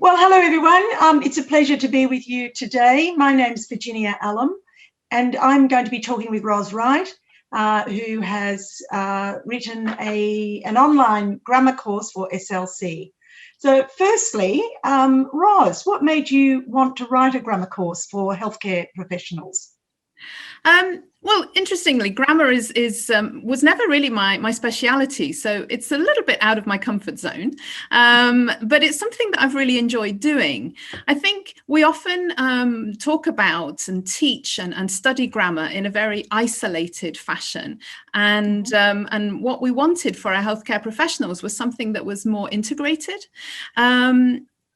Well, hello everyone. It's a pleasure to be with you today. My name's Virginia Allum, and I'm going to be talking with Ros Wright, who has written an online grammar course for SLC. So firstly, Ros, what made you want to write a grammar course for healthcare professionals? Well, interestingly, grammar was never really my speciality, so it's a little bit out of my comfort zone, but it's something that I've really enjoyed doing. I think we often talk about and teach and study grammar in a very isolated fashion, and what we wanted for our healthcare professionals was something that was more integrated.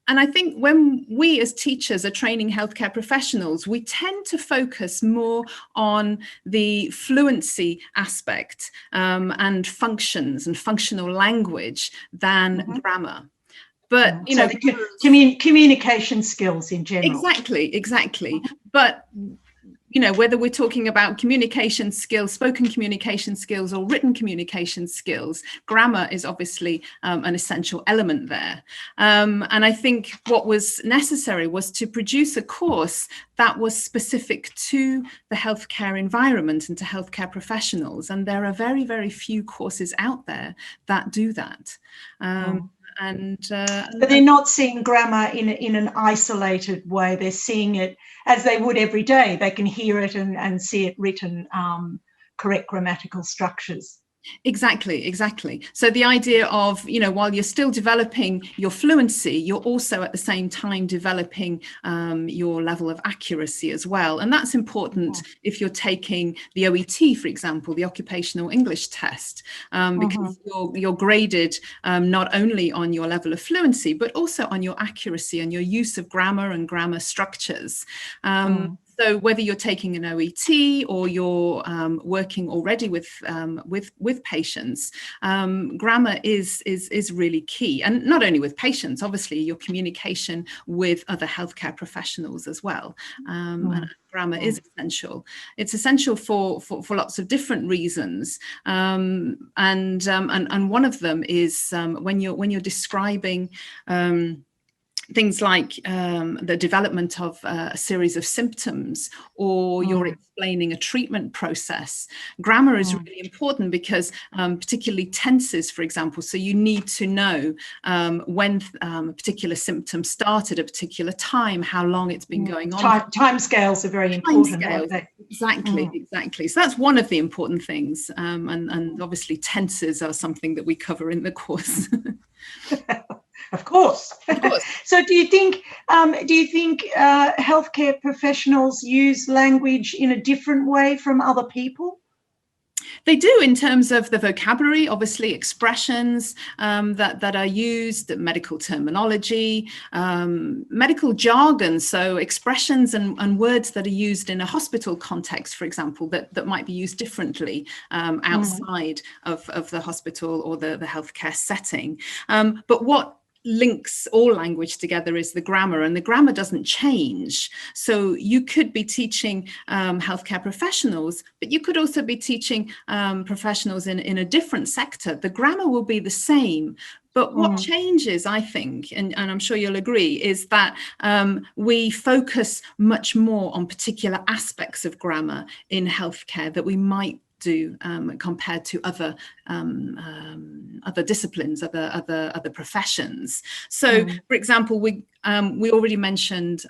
And I think when we as teachers are training healthcare professionals, we tend to focus more on the fluency aspect and functions and functional language than grammar. But, you know, communication skills in general. Exactly. But you know, whether we're talking about communication skills, spoken communication skills or written communication skills, grammar is obviously an essential element there. And I think what was necessary was to produce a course that was specific to the healthcare environment and to healthcare professionals. And there are very, very few courses out there that do that. But they're not seeing grammar in an isolated way. They're seeing it as they would every day. They can hear it and see it written, correct grammatical structures. Exactly. So the idea of, you know, while you're still developing your fluency, you're also at the same time developing your level of accuracy as well. And that's important if you're taking the OET, for example, the Occupational English Test, because you're graded not only on your level of fluency, but also on your accuracy and your use of grammar and grammar structures. So whether you're taking an OET or you're working already with patients, grammar is really key, and not only with patients, obviously your communication with other healthcare professionals as well. And grammar is essential. It's essential for lots of different reasons, and one of them is when you're describing things like the development of a series of symptoms, or you're explaining a treatment process. Grammar is really important because particularly tenses, for example, so you need to know when a particular symptom started, a particular time, how long it's been going on. Time scales are very important. Exactly. So that's one of the important things. And obviously tenses are something that we cover in the course. Of course. So do you think healthcare professionals use language in a different way from other people? They do, in terms of the vocabulary, obviously expressions that are used, medical terminology, medical jargon, so expressions and words that are used in a hospital context, for example, that might be used differently outside of the hospital or the healthcare setting. But what links all language together is the grammar, and the grammar doesn't change. So you could be teaching healthcare professionals, but you could also be teaching professionals in a different sector. The grammar will be the same. But what changes, I think, and I'm sure you'll agree, is that we focus much more on particular aspects of grammar in healthcare that we might do compared to other disciplines, other professions. So, for example, we already mentioned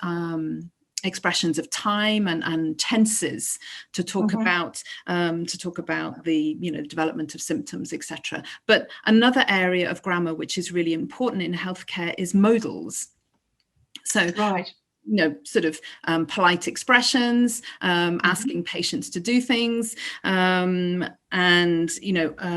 expressions of time and tenses to talk about the development of symptoms, etc. But another area of grammar which is really important in healthcare is modals. So sort of polite expressions, asking patients to do things, and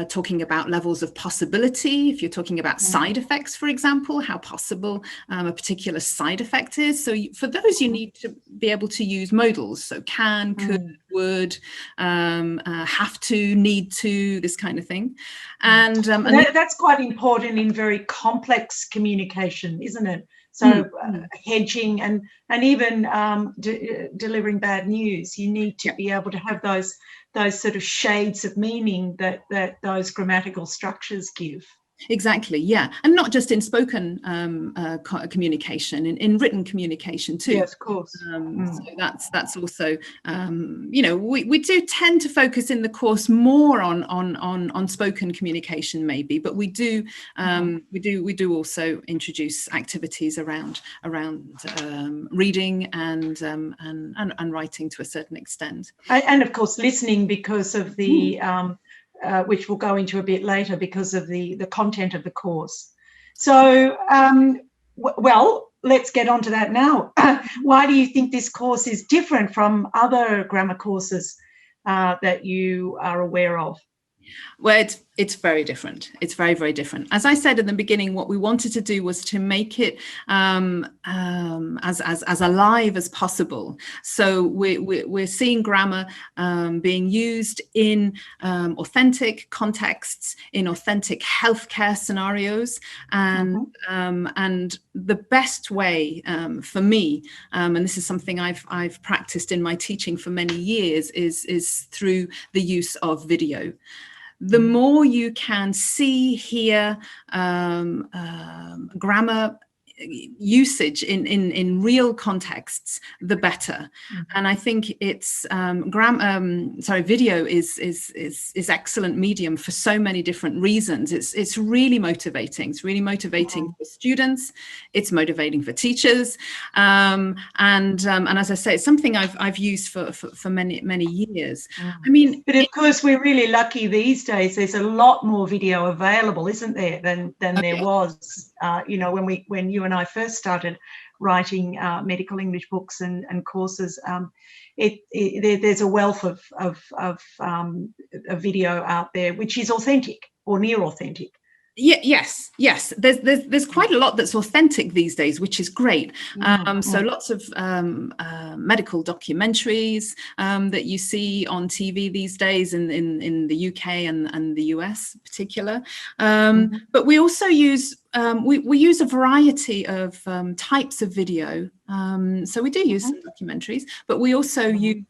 talking about levels of possibility. If you're talking about side effects, for example, how possible a particular side effect is. So for those, you need to be able to use modals. So can, could, would, have to, need to, this kind of thing. And that's quite important in very complex communication, isn't it? So hedging and even delivering bad news, you need to be able to have those sort of shades of meaning that those grammatical structures give. Exactly, yeah, and not just in spoken communication, in written communication too. Yes, of course. So that's also, you know, we do tend to focus in the course more on spoken communication maybe, but we do also introduce activities around reading and writing to a certain extent, and of course listening, because of the which we'll go into a bit later, because of the content of the course. So, well, let's get on to that now. Why do you think this course is different from other grammar courses that you are aware of? Well, it's very different. It's very, very different. As I said in the beginning, what we wanted to do was to make it as alive as possible. So we're seeing grammar being used in authentic contexts, in authentic healthcare scenarios, and the best way for me, and this is something I've practiced in my teaching for many years, is through the use of video. The more you can see, hear grammar usage in real contexts, the better. And I think it's video is excellent medium for so many different reasons. It's really motivating. It's really motivating for students. It's motivating for teachers. And as I say, it's something I've used for many years. I mean, but of course we're really lucky these days. There's a lot more video available, isn't there, than there was, you know, when you and I first started writing medical English books and courses. There's a wealth of video out there which is authentic or near authentic. Yeah, yes. There's quite a lot that's authentic these days, which is great. So lots of medical documentaries that you see on TV these days in the UK and the US in particular. But we also use we use a variety of types of video. So we do use some documentaries, but we also use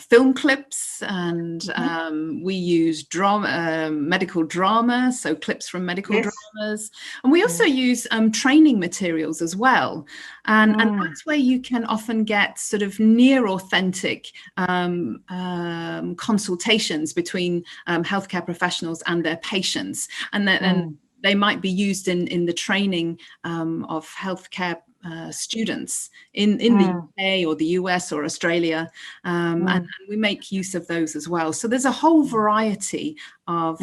film clips, and we use medical drama, so clips from medical dramas, and we also use training materials as well, and that's where you can often get sort of near authentic consultations between healthcare professionals and their patients, and they might be used in the training of healthcare students in the UK or the US or Australia, and we make use of those as well. So there's a whole variety of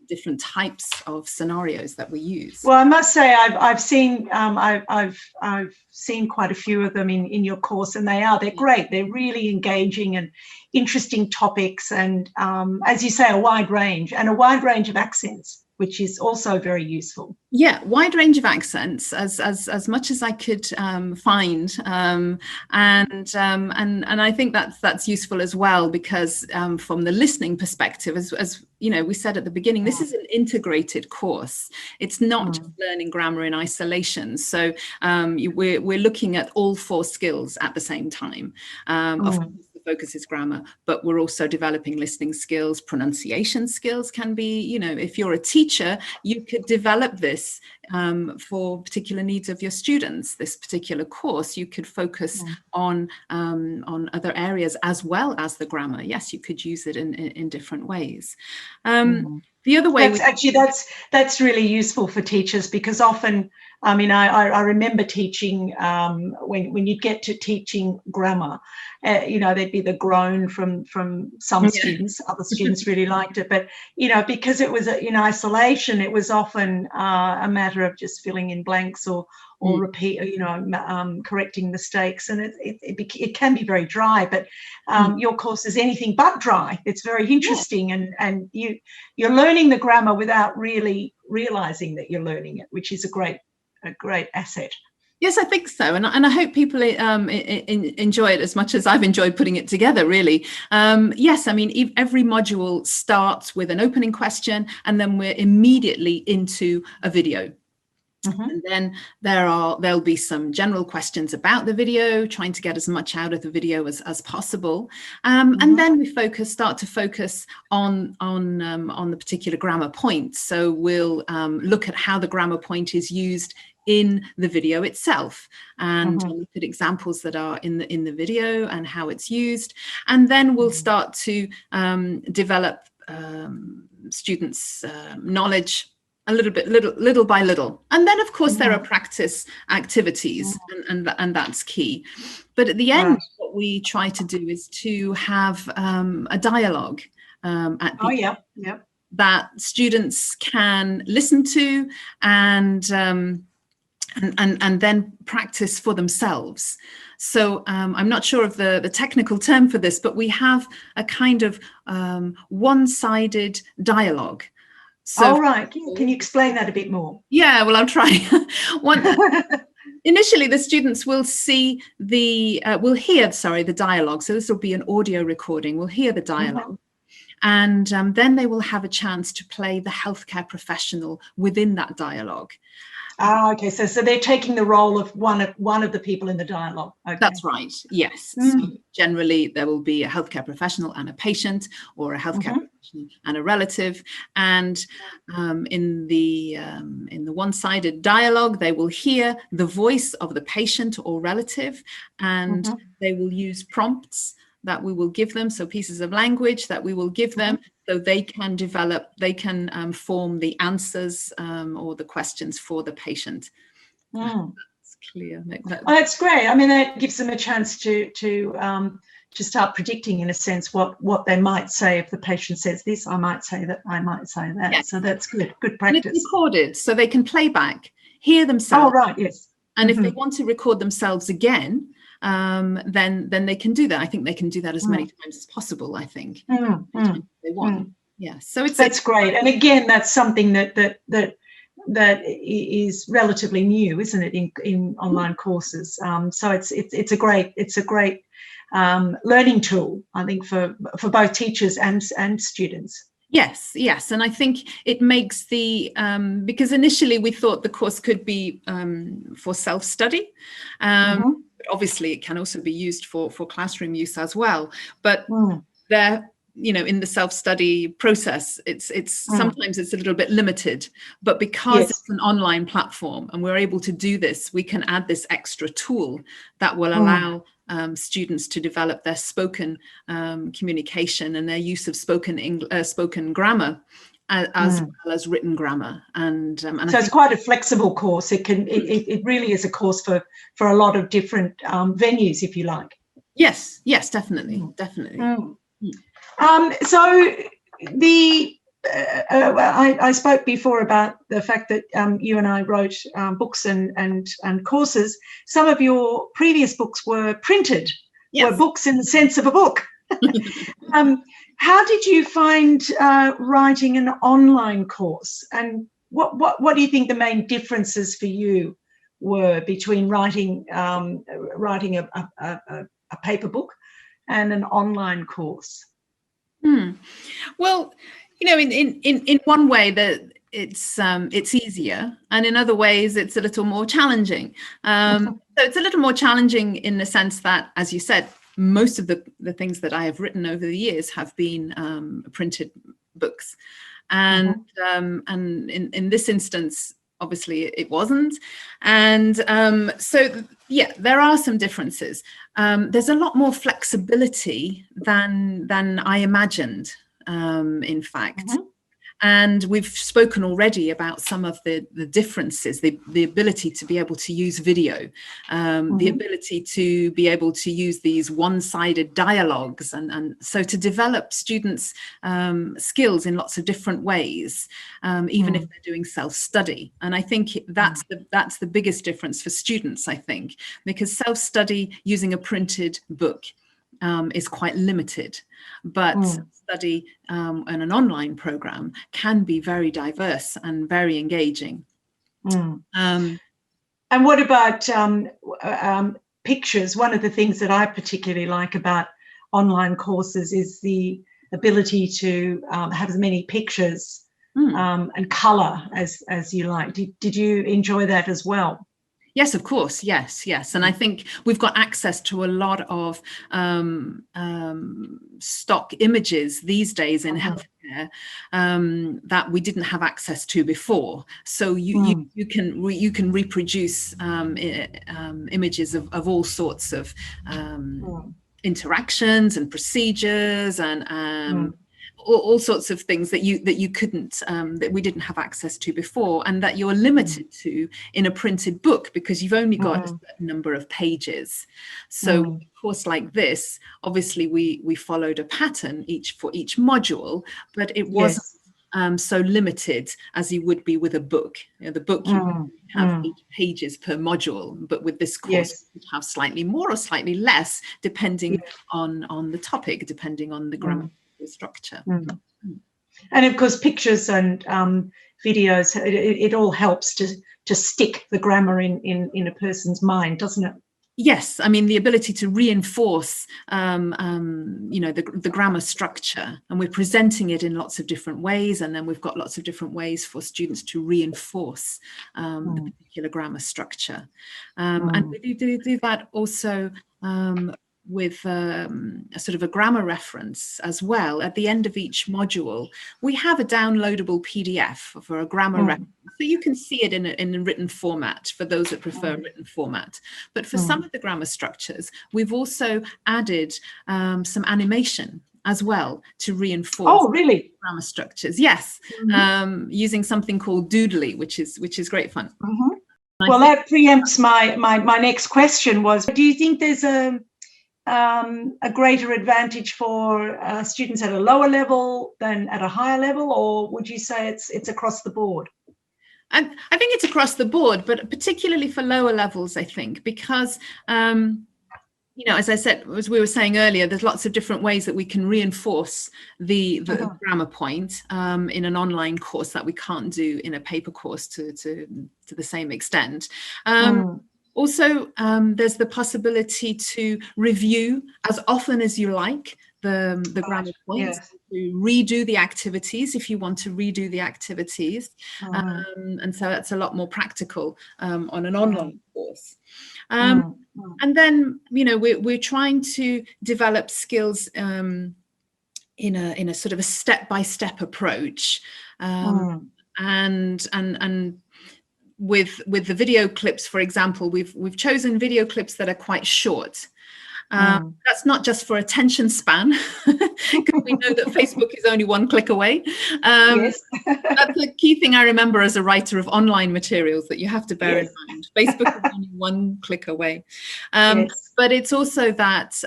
different types of scenarios that we use. Well, I must say I've seen I've seen quite a few of them in your course, and they're great. They're really engaging and interesting topics, and as you say, a wide range of accents, which is also very useful. Yeah, wide range of accents, as much as I could find, and I think that's useful as well, because from the listening perspective, as you know, we said at the beginning, this is an integrated course. It's not just learning grammar in isolation. So we're looking at all 4 skills at the same time. Of course, focus is grammar, but we're also developing listening skills. Pronunciation skills can be, you know, if you're a teacher, you could develop this for particular needs of your students. This particular course, you could focus on other areas as well as the grammar. Yes, you could use it in different ways. The other way, that's really useful for teachers, because often, I mean, I remember teaching when you get to teaching grammar, you know, there'd be the groan from some students. Other students really liked it, but you know, because it was in isolation, it was often a matter of just filling in blanks or repeat, you know, correcting mistakes, and it can be very dry. But your course is anything but dry. It's very interesting, and you're learning the grammar without really realizing that you're learning it, which is a great asset. Yes, I think so, and I hope people enjoy it as much as I've enjoyed putting it together, really. Yes, I mean, every module starts with an opening question, and then we're immediately into a video. And then there'll be some general questions about the video, trying to get as much out of the video as possible. And then we start to focus on the particular grammar point. So we'll look at how the grammar point is used in the video itself, and look at examples that are in the video and how it's used. And then we'll start to develop students' knowledge a little by little. And then, of course, there are practice activities, and that's key. But at the end, what we try to do is to have a dialogue at the end that students can listen to and then practice for themselves. So I'm not sure of the technical term for this, but we have a kind of one-sided dialogue. So, Can you explain that a bit more? Yeah, well, I'll try. Initially, the students will hear the dialogue. So this will be an audio recording. We'll hear the dialogue. And then they will have a chance to play the healthcare professional within that dialogue. Okay, so they're taking the role of one of the people in the dialogue. Okay. That's right. Yes. So generally, there will be a healthcare professional and a patient, or a healthcare professional and a relative. And in the one-sided dialogue, they will hear the voice of the patient or relative, and they will use prompts that we will give them, so pieces of language that we will give them, so they can form the answers or the questions for the patient. That's clear. That's great. I mean, that gives them a chance to start predicting, in a sense, what they might say. If the patient says this, I might say that, I might say that. Yes. So that's good practice. And it's recorded, so they can play back, hear themselves. Oh, right, yes. And if they want to record themselves again, then they can do that. I think they can do that as many times as possible, I think. If they want. Yeah. So that's great. And again, that's something that is relatively new, isn't it, in online courses? So it's a great learning tool, I think, for both teachers and students. Yes, and I think it makes because initially we thought the course could be for self-study. Obviously, it can also be used for classroom use as well. But there, in the self-study process, sometimes it's a little bit limited. But because it's an online platform and we're able to do this, we can add this extra tool that will allow students to develop their spoken communication and their use of spoken grammar as well as written grammar. And so it's quite a flexible course. It really is a course for a lot of different venues, if you like. Yes, definitely. So I spoke before about the fact that you and I wrote books and courses. Some of your previous books were printed, were books in the sense of a book. How did you find writing an online course, and what do you think the main differences for you were between writing a paper book and an online course? Well, in one way that it's easier, and in other ways it's a little more challenging. So it's a little more challenging in the sense that, as you said, most of the things that I have written over the years have been printed books, and in this instance, obviously it wasn't. And so there are some differences. There's a lot more flexibility than I imagined, in fact. And we've spoken already about some of the differences, the ability to be able to use video, the ability to be able to use these one-sided dialogues, and so to develop students' skills in lots of different ways, even if they're doing self-study. And I think that's the biggest difference for students, I think, because self-study using a printed book is quite limited, but study in an online program can be very diverse and very engaging. And what about pictures? One of the things that I particularly like about online courses is the ability to have as many pictures and colour as you like. Did you enjoy that as well? Yes, of course. Yes. And I think we've got access to a lot of stock images these days in healthcare that we didn't have access to before. So you can reproduce images of all sorts of interactions and procedures and all sorts of things that you couldn't that we didn't have access to before, and that you're limited to in a printed book because you've only got a certain number of pages. So a course like this, obviously we followed a pattern for each module, but it wasn't so limited as you would be with a book. You know, the book you have 8 pages per module, but with this course you have slightly more or slightly less depending on the topic, depending on the grammar structure. And of course pictures and videos, it all helps to stick the grammar in a person's mind, doesn't it? Yes, I mean the ability to reinforce the grammar structure, and we're presenting it in lots of different ways, and then we've got lots of different ways for students to reinforce the particular grammar structure, and we do that also with a sort of a grammar reference as well. At the end of each module, we have a downloadable PDF for a grammar reference, so you can see it in a written format for those that prefer written format. But for some of the grammar structures, we've also added some animation as well to reinforce grammar structures. Yes, using something called Doodly, which is great fun. Well, that preempts my next question was, do you think there's a greater advantage for students at a lower level than at a higher level, or would you say it's across the board? I think it's across the board, but particularly for lower levels, I think, because as I said, as we were saying earlier, there's lots of different ways that we can reinforce the grammar point in an online course that we can't do in a paper course to the same extent. Also, there's the possibility to review as often as you like the grammar points, to redo the activities if you want to redo the activities. And so that's a lot more practical on an online course. And then, we're trying to develop skills in a sort of a step-by-step approach. And with the video clips, for example, we've chosen video clips that are quite short. That's not just for attention span, because we know that Facebook is only one click away. That's a key thing I remember as a writer of online materials that you have to bear in mind. Facebook is only one click away. But it's also that,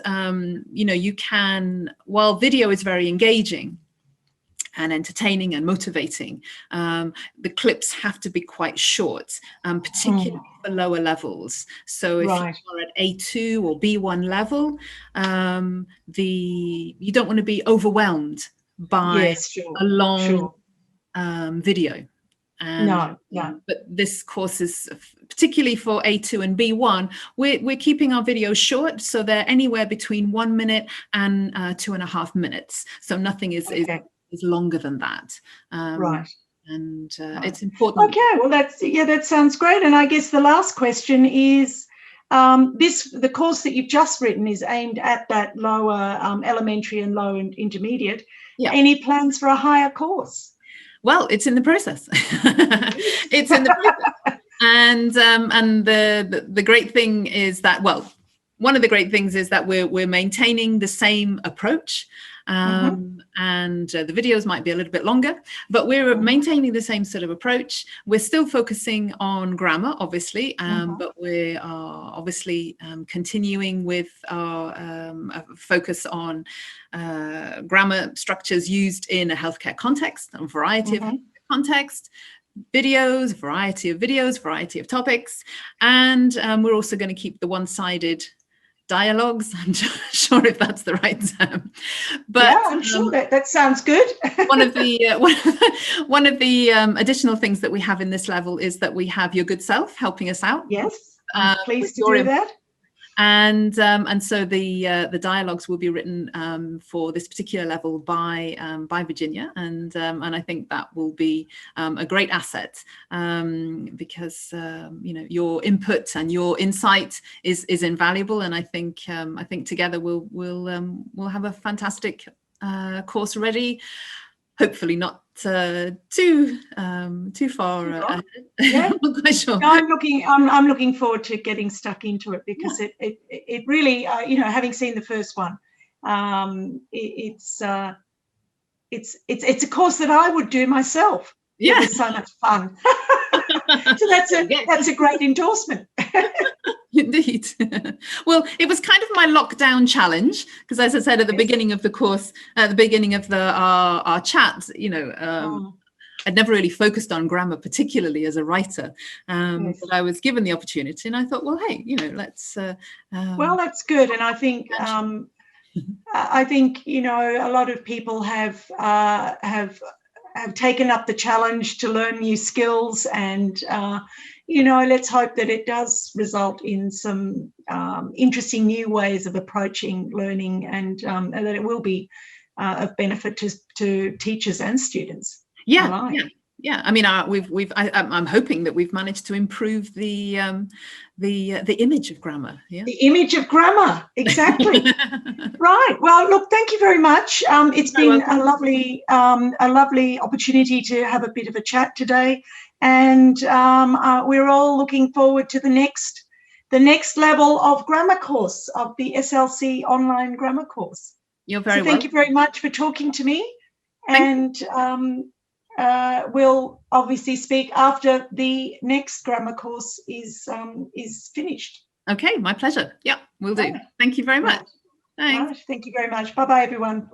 you can, while video is very engaging and entertaining and motivating, the clips have to be quite short, particularly for lower levels. So if you are at A2 or B1 level, you don't want to be overwhelmed by a long video. And, but this course is particularly for A2 and B1. We're keeping our videos short, so they're anywhere between 1 minute and 2.5 minutes. So nothing is longer than that. And it's important. Okay, well that sounds great. And I guess the last question is, the course that you've just written is aimed at that lower elementary and low and intermediate. Any plans for a higher course? Well, it's in the process. It's in the process. And the great thing is that, one of the great things is that we're maintaining the same approach. And the videos might be a little bit longer, but we're maintaining the same sort of approach. We're still focusing on grammar, obviously, but we are obviously continuing with our focus on grammar structures used in a healthcare context, a variety of context, videos, variety of topics, and we're also going to keep the one-sided dialogues. I'm not sure if that's the right term, but I'm sure that sounds good. one of the additional things that we have in this level is that we have your good self helping us out. Pleased to do that. And so the dialogues will be written for this particular level by Virginia, and I think that will be a great asset, because your input and your insight is invaluable, and I think together we'll have a fantastic course ready. Hopefully not too far ahead. Yeah. I'm not quite sure. No, I'm looking forward to getting stuck into it, because it really, having seen the first one, it's a course that I would do myself. Yeah. It was so much fun. So that's a great endorsement. Indeed. Well, it was kind of my lockdown challenge, because, as I said at the beginning of the course, at the beginning of our chat, I'd never really focused on grammar, particularly as a writer, but I was given the opportunity, and I thought, well, hey, let's. Well, that's good, and I think a lot of people have taken up the challenge to learn new skills, and let's hope that it does result in some interesting new ways of approaching learning, and that it will be of benefit to teachers and students. Yeah. I mean, I'm hoping that we've managed to improve the image of grammar. Yeah, the image of grammar, exactly. Right. Well, look, thank you very much. It's been a lovely opportunity to have a bit of a chat today, and we're all looking forward to the next level of grammar course, of the SLC online grammar course. You're very welcome. Thank you very much for talking to me, and we'll obviously speak after the next grammar course is finished. Okay, my pleasure. Yeah, we'll do. Thank you very much. Thanks. Right. Thank you very much. Bye-bye, everyone.